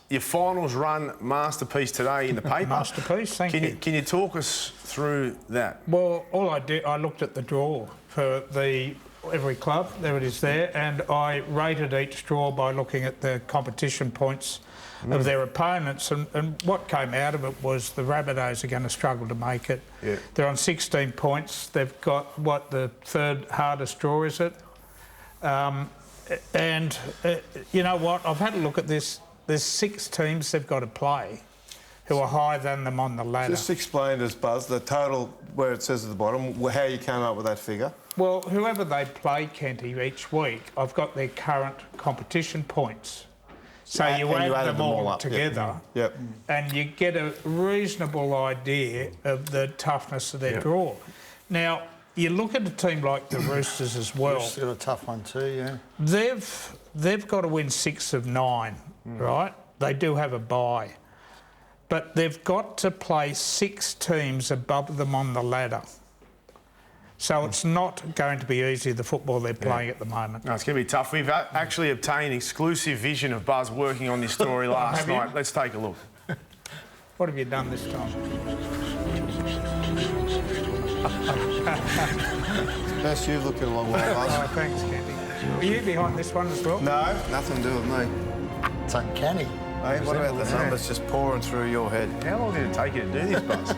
your finals run masterpiece today in the paper. Masterpiece, thank you. Can you talk us through that? Well, all I did, I looked at the draw for every club, there it is there, and I rated each draw by looking at the competition points of their opponents, and what came out of it was the Rabbitohs are going to struggle to make it. Yeah. They're on 16 points. They've got, what, the third hardest draw, is it? You know what, I've had a look at this. There's 6 teams they've got to play who are higher than them on the ladder. Just explain to us, Buzz, the total where it says at the bottom, how you came up with that figure. Well, whoever they play, Kenty, each week, I've got their current competition points. So you add them all up together, yep. And you get a reasonable idea of the toughness of their draw. Now, you look at a team like the Roosters as well. Roosters got a tough one too, yeah. They've got to win 6 of 9, right? They do have a bye. But they've got to play 6 teams above them on the ladder. So it's not going to be easy, the football they're playing at the moment. No, it's going to be tough. We've actually obtained exclusive vision of Buzz working on this story last night. Let's take a look. What have you done this time? Best you've looked in a long while, Buzz. Oh, thanks, Kenty. Are you behind this one as well? No, nothing to do with me. It's uncanny. Hey, what about the numbers just pouring through your head? How long did it take you to do this, Buzz?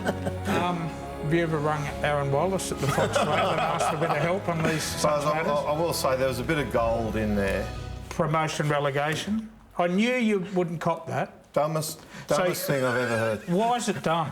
Have you ever rung Aaron Wallace at the Fox Lab and asked for a bit of help on these such matters? I will say there was a bit of gold in there. Promotion relegation. I knew you wouldn't cop that. Dumbest thing I've ever heard. Why is it done?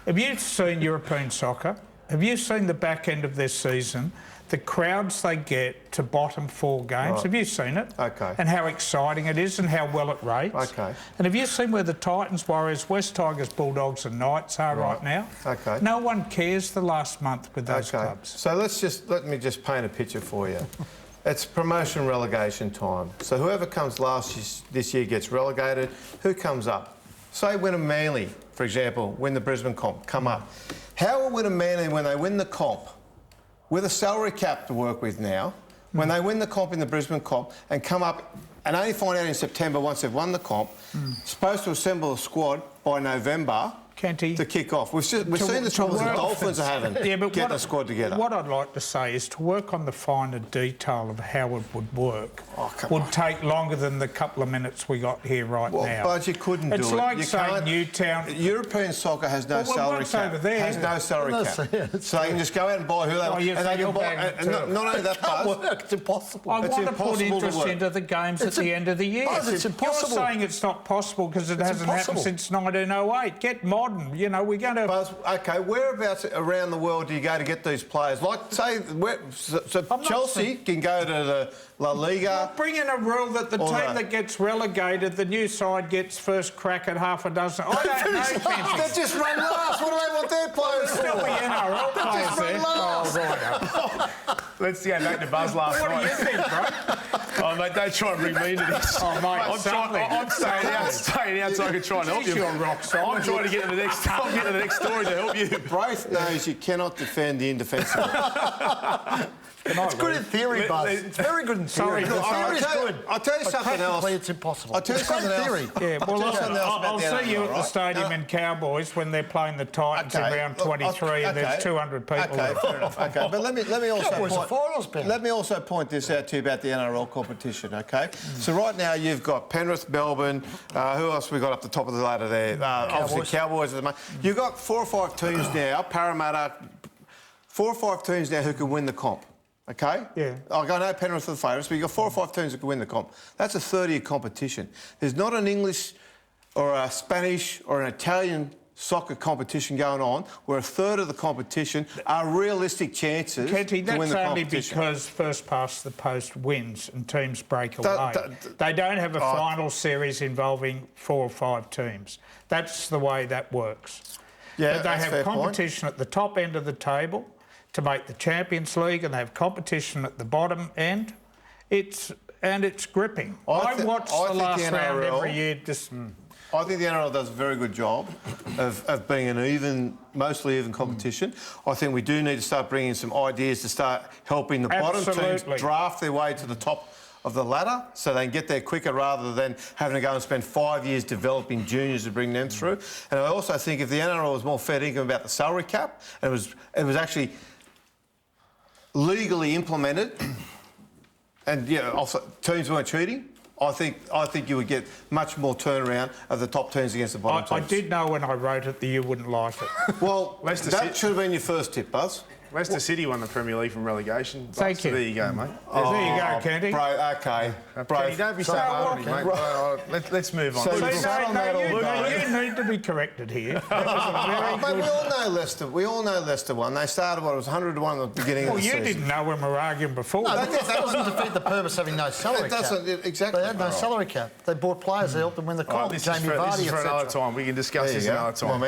Have you seen European soccer? Have you seen the back end of their season? The crowds they get to bottom 4 games. Right. Have you seen it? Okay. And how exciting it is and how well it rates. Okay. And have you seen where the Titans, Warriors, West Tigers, Bulldogs and Knights are right now? Okay. No one cares the last month with those clubs. So let me just paint a picture for you. It's promotion relegation time. So whoever comes this year gets relegated. Who comes up? Say Wynnum Manly, for example, win the Brisbane comp, come up. How will Wynnum Manly, when they win the comp, with a salary cap to work with now, when they win the comp in the Brisbane comp and come up and only find out in September once they've won the comp, supposed to assemble a squad by November Kenty, to kick off. We've seen the troubles the Dolphins are having getting a squad together. What I'd like to say is to work on the finer detail of how it would work would take longer than the couple of minutes we got here now. But you couldn't do it. It's like saying Newtown... European soccer has no salary cap. Over there? Has no salary cap. So they can just go out and buy who they want. And they can buy... Not only that, Buzz... It's impossible. I want to put interest into the games at the end of the year. It's impossible. You're saying it's not possible because it hasn't happened since 1908. Get modern. You know, we're going to... Buzz, OK, whereabouts around the world do you go to get these players? Like, say, Chelsea can go to the La Liga... Well, bring in a rule that the team that gets relegated, the new side gets first crack at half a dozen. I don't know, Kenty. They just run last. What do they want their players for? Still the NRL players there. Oh, right. Let's go back to Buzz last night. What do you think, bro? Oh, mate, don't try and bring me into this. Oh, mate, I'm staying out so I can try and help you. You're rock solid. I'm trying to get to the next... I'm getting to the next story to help you. Braith knows you cannot defend the indefensible. It's good in theory, Buzz. It's very good in theory. Theory's good. I'll tell you something else. It's impossible. I'll tell you something else. Yeah, well, I'll see you at the stadium in Cowboys when they're playing the Titans in round 23 and there's 200 people there. Fair enough. OK, but let me also point this out to you about the NRL competition, OK? So right now you've got Penrith, Melbourne, who else have we got up the top of the ladder there? Obviously Cowboys at the moment. You've got 4 or 5 teams now, Parramatta, 4 or 5 teams now who can win the comp. OK? Yeah. I know Penrith are the favourites, but you've got 4 or 5 teams that can win the comp. That's a 30-year competition. There's not an English or a Spanish or an Italian soccer competition going on where a third of the competition are realistic chances Kenty, to win the that's only competition. because first past the post wins and teams break away. They don't have a final series involving 4 or 5 teams. That's the way that works. Yeah, but they that's have competition at the top end of the table to make the Champions League, and they have competition at the bottom end. It's gripping. I watch the last round every year. I think the NRL does a very good job of being an mostly even competition. I think we do need to start bringing some ideas to start helping the bottom teams draft their way to the top of the ladder so they can get there quicker rather than having to go and spend 5 years developing juniors to bring them through. And I also think if the NRL was more fair dinkum about the salary cap, and it was actually legally implemented, and also teams weren't cheating, I think you would get much more turnaround of the top teams against the bottom I teams. did know when I wrote it that you wouldn't like it. Well, Leicester that City- should have been your first tip, Buzz. Leicester City won the Premier League from relegation. Thank So you. there you go, mate. There you go, Kenty. Bro, okay. Kenny, don't be so hard, mate. Let's move on. So Look, you look, sat on that all day. You need to be corrected here. That was a very Mate, good... we all know Leicester. We all know Leicester won. They started, it was 100 to 1 at the beginning Well, of the you season. didn't know when we were arguing before. No, that doesn't defeat the purpose of having no salary It cap. doesn't, exactly. They had no salary cap. They bought players that helped them win the all right, comp. this Jamie is for Vardy, another etc. time. We can discuss There you this go. another Come on, time. man.